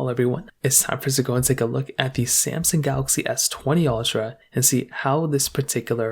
Hello everyone, it's time for us to go and take a look at the Samsung Galaxy S20 Ultra and see how this particular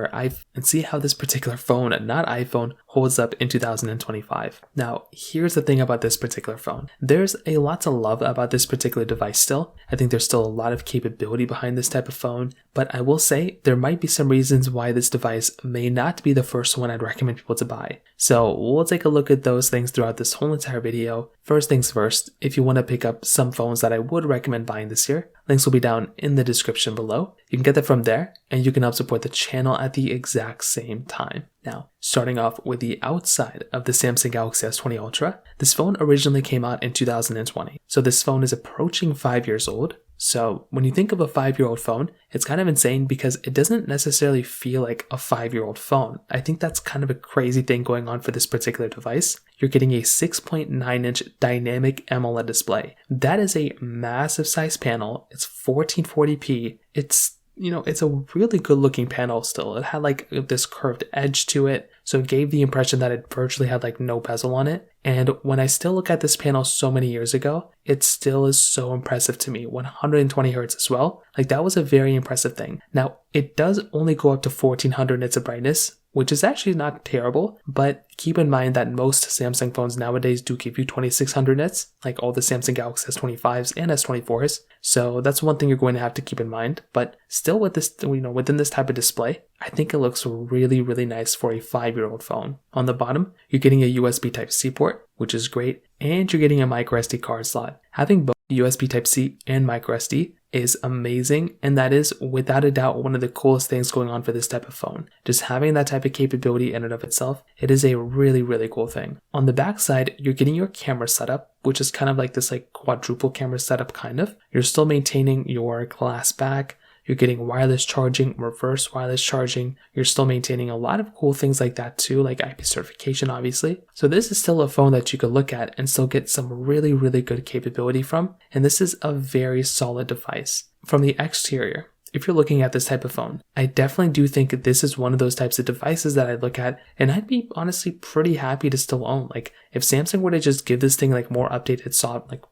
phone, not iPhone, holds up in 2025. Now, here's the thing about this particular phone. There's a lot to love about this particular device still. I think there's still a lot of capability behind this type of phone, but I will say there might be some reasons why this device may not be the first one I'd recommend people to buy. So we'll take a look at those things throughout this whole entire video. First things first, if you want to pick up some phones that I would recommend buying this year, links will be down in the description below. You can get that from there, and you can help support the channel at the exact same time. Now, starting off with the outside of the Samsung Galaxy S20 Ultra, this phone originally came out in 2020. So this phone is approaching 5 years old. So when you think of a 5-year-old phone, it's kind of insane because it doesn't necessarily feel like a 5-year-old phone. I think that's kind of a crazy thing going on for this particular device. You're getting a 6.9-inch dynamic AMOLED display. That is a massive size panel. It's 1440p. It's a really good looking panel still. It had like this curved edge to it, so it gave the impression that it virtually had like no bezel on it. And when I still look at this panel so many years ago, it still is so impressive to me. 120 Hz as well. Like, that was a very impressive thing. Now, it does only go up to 1400 nits of brightness, which is actually not terrible, but keep in mind that most Samsung phones nowadays do give you 2600 nits, like all the Samsung Galaxy S25s and S24s. So that's one thing you're going to have to keep in mind. But still, with this, within this type of display, I think it looks really, really nice for a 5-year-old phone. On the bottom, you're getting a USB Type-C port, which is great, and you're getting a microSD card slot. Having both USB Type-C and microSD is amazing, and that is without a doubt one of the coolest things going on for this type of phone. Just having that type of capability in and of itself, it is a really, really cool thing. On the back side, you're getting your camera setup, which is kind of like this like quadruple camera setup kind of. You're still maintaining your glass back. You're getting wireless charging, reverse wireless charging. You're still maintaining a lot of cool things like that too, like IP certification, obviously. So this is still a phone that you could look at and still get some really, really good capability from. And this is a very solid device. From the exterior, if you're looking at this type of phone, I definitely do think this is one of those types of devices that I'd look at, and I'd be honestly pretty happy to still own. Like, if Samsung were to just give this thing like more updated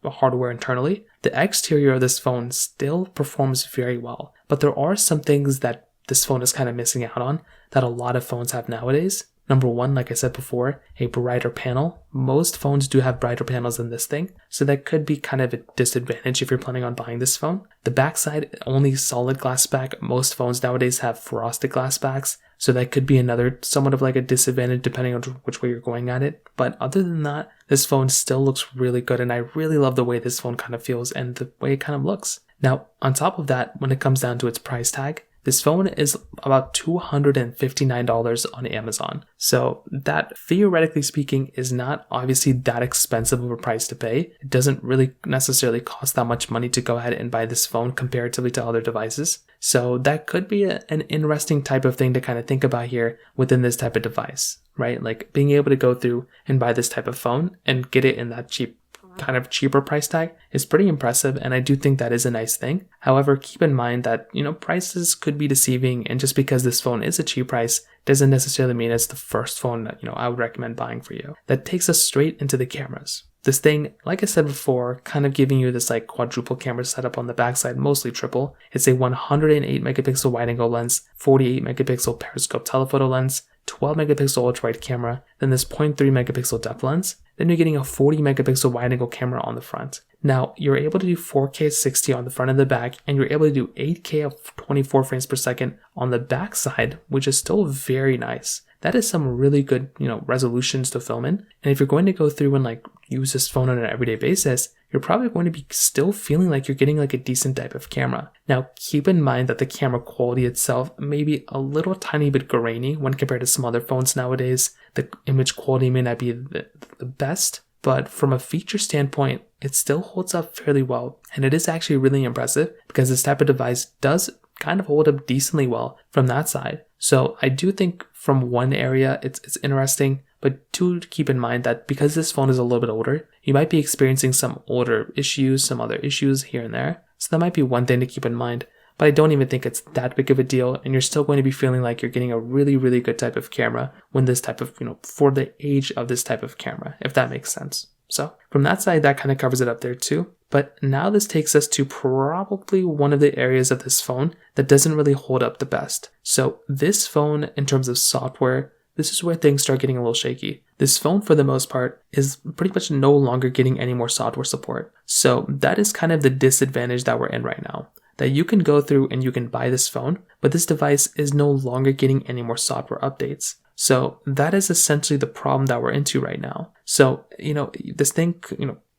hardware internally, the exterior of this phone still performs very well. But there are some things that this phone is kind of missing out on that a lot of phones have nowadays. Number one, like I said before, a brighter panel. Most phones do have brighter panels than this thing, so that could be kind of a disadvantage if you're planning on buying this phone. The backside, only solid glass back. Most phones nowadays have frosted glass backs, so that could be another somewhat of like a disadvantage depending on which way you're going at it. But other than that, this phone still looks really good, and I really love the way this phone kind of feels and the way it kind of looks. Now, on top of that, when it comes down to its price tag, this phone is about $259 on Amazon. So that, theoretically speaking, is not obviously that expensive of a price to pay. It doesn't really necessarily cost that much money to go ahead and buy this phone comparatively to other devices. So that could be an interesting type of thing to kind of think about here within this type of device, right? Like, being able to go through and buy this type of phone and get it in that cheaper price tag is pretty impressive, and I do think that is a nice thing. However, keep in mind that, prices could be deceiving, and just because this phone is a cheap price doesn't necessarily mean it's the first phone that, I would recommend buying for you. That takes us straight into the cameras. This thing, like I said before, kind of giving you this like quadruple camera setup on the backside, mostly triple. It's a 108 megapixel wide angle lens, 48 megapixel periscope telephoto lens, 12 megapixel ultra wide camera, then this 0.3 megapixel depth lens. Then you're getting a 40 megapixel wide angle camera on the front. Now, you're able to do 4K 60 on the front and the back, and you're able to do 8K of 24 frames per second on the back side, which is still very nice. That is some really good, resolutions to film in. And if you're going to go through and like use this phone on an everyday basis, you're probably going to be still feeling like you're getting like a decent type of camera. Now, keep in mind that the camera quality itself may be a little tiny bit grainy when compared to some other phones nowadays. The image quality may not be the best, but from a feature standpoint, it still holds up fairly well. And it is actually really impressive because this type of device does kind of hold up decently well from that side. So I do think from one area it's interesting, but to keep in mind that because this phone is a little bit older, you might be experiencing some older issues, some other issues here and there. So that might be one thing to keep in mind, but I don't even think it's that big of a deal, and you're still going to be feeling like you're getting a really, really good type of camera when this type of, for the age of this type of camera, if that makes sense. So from that side, that kind of covers it up there too. But now this takes us to probably one of the areas of this phone that doesn't really hold up the best. So this phone, in terms of software, this is where things start getting a little shaky. This phone, for the most part, is pretty much no longer getting any more software support. So that is kind of the disadvantage that we're in right now. That you can go through and you can buy this phone, but this device is no longer getting any more software updates. So that is essentially the problem that we're into right now. So, this thing,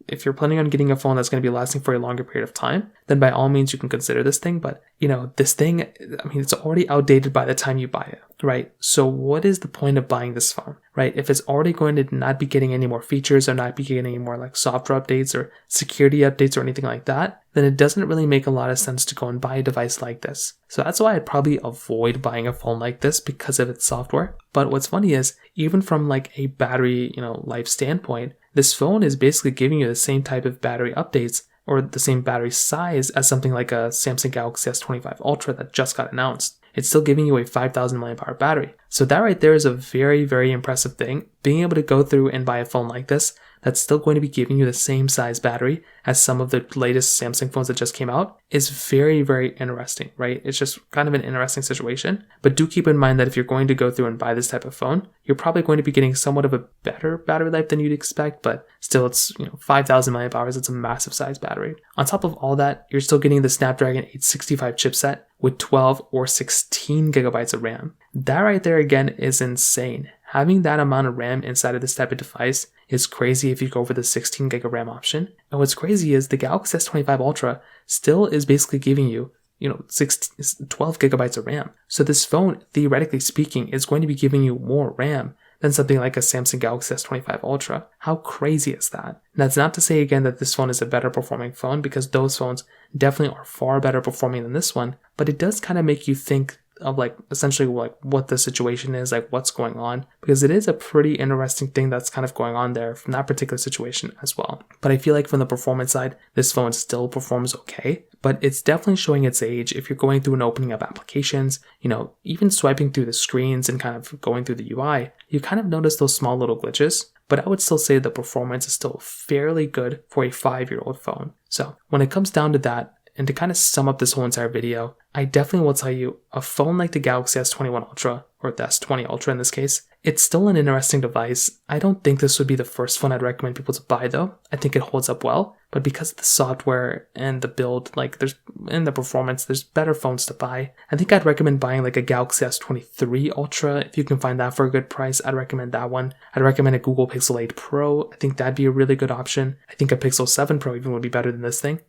if you're planning on getting a phone that's going to be lasting for a longer period of time, then by all means you can consider this thing. But, this thing, it's already outdated by the time you buy it, right? So what is the point of buying this phone, right? If it's already going to not be getting any more features or not be getting any more like software updates or security updates or anything like that, then it doesn't really make a lot of sense to go and buy a device like this. So that's why I'd probably avoid buying a phone like this because of its software. But what's funny is, even from like a battery, life standpoint, this phone is basically giving you the same type of battery updates or the same battery size as something like a Samsung Galaxy S25 Ultra that just got announced. It's still giving you a 5,000 mAh battery. So that right there is a very, very impressive thing. Being able to go through and buy a phone like this that's still going to be giving you the same size battery as some of the latest Samsung phones that just came out is very, very interesting, right? It's just kind of an interesting situation. But do keep in mind that if you're going to go through and buy this type of phone, you're probably going to be getting somewhat of a better battery life than you'd expect, but still it's 5,000 mAh, it's a massive size battery. On top of all that, you're still getting the Snapdragon 865 chipset with 12 or 16 gigabytes of RAM. That right there again is insane. Having that amount of RAM inside of this type of device is crazy if you go for the 16 gig of RAM option. And what's crazy is the Galaxy S25 Ultra still is basically giving you 12 gigabytes of RAM. So this phone, theoretically speaking, is going to be giving you more RAM than something like a Samsung Galaxy S25 Ultra. How crazy is that? And that's not to say again that this phone is a better performing phone, because those phones definitely are far better performing than this one, but it does kind of make you think of essentially what the situation is, what's going on, because it is a pretty interesting thing that's kind of going on there from that particular situation as well. But I feel like from the performance side, this phone still performs okay, but it's definitely showing its age. If you're going through and opening up applications, even swiping through the screens and kind of going through the UI, you kind of notice those small little glitches. But I would still say the performance is still fairly good for a 5-year-old phone. So when it comes down to that, and to kind of sum up this whole entire video, I definitely will tell you a phone like the Galaxy S21 Ultra, or the S20 Ultra in this case, it's still an interesting device. I don't think this would be the first phone I'd recommend people to buy though. I think it holds up well, but because of the software and the build, and the performance, there's better phones to buy. I think I'd recommend buying a Galaxy S23 Ultra. If you can find that for a good price, I'd recommend that one. I'd recommend a Google Pixel 8 Pro. I think that'd be a really good option. I think a Pixel 7 Pro even would be better than this thing.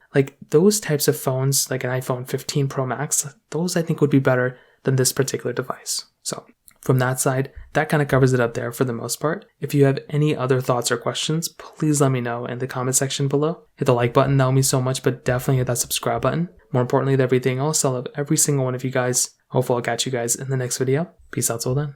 Those types of phones, like an iPhone 15 Pro Max, those I think would be better than this particular device. So from that side, that kind of covers it up there for the most part. If you have any other thoughts or questions, please let me know in the comment section below. Hit the like button, that would mean so much, but definitely hit that subscribe button. More importantly than everything else, I love every single one of you guys. Hopefully I'll catch you guys in the next video. Peace out till then.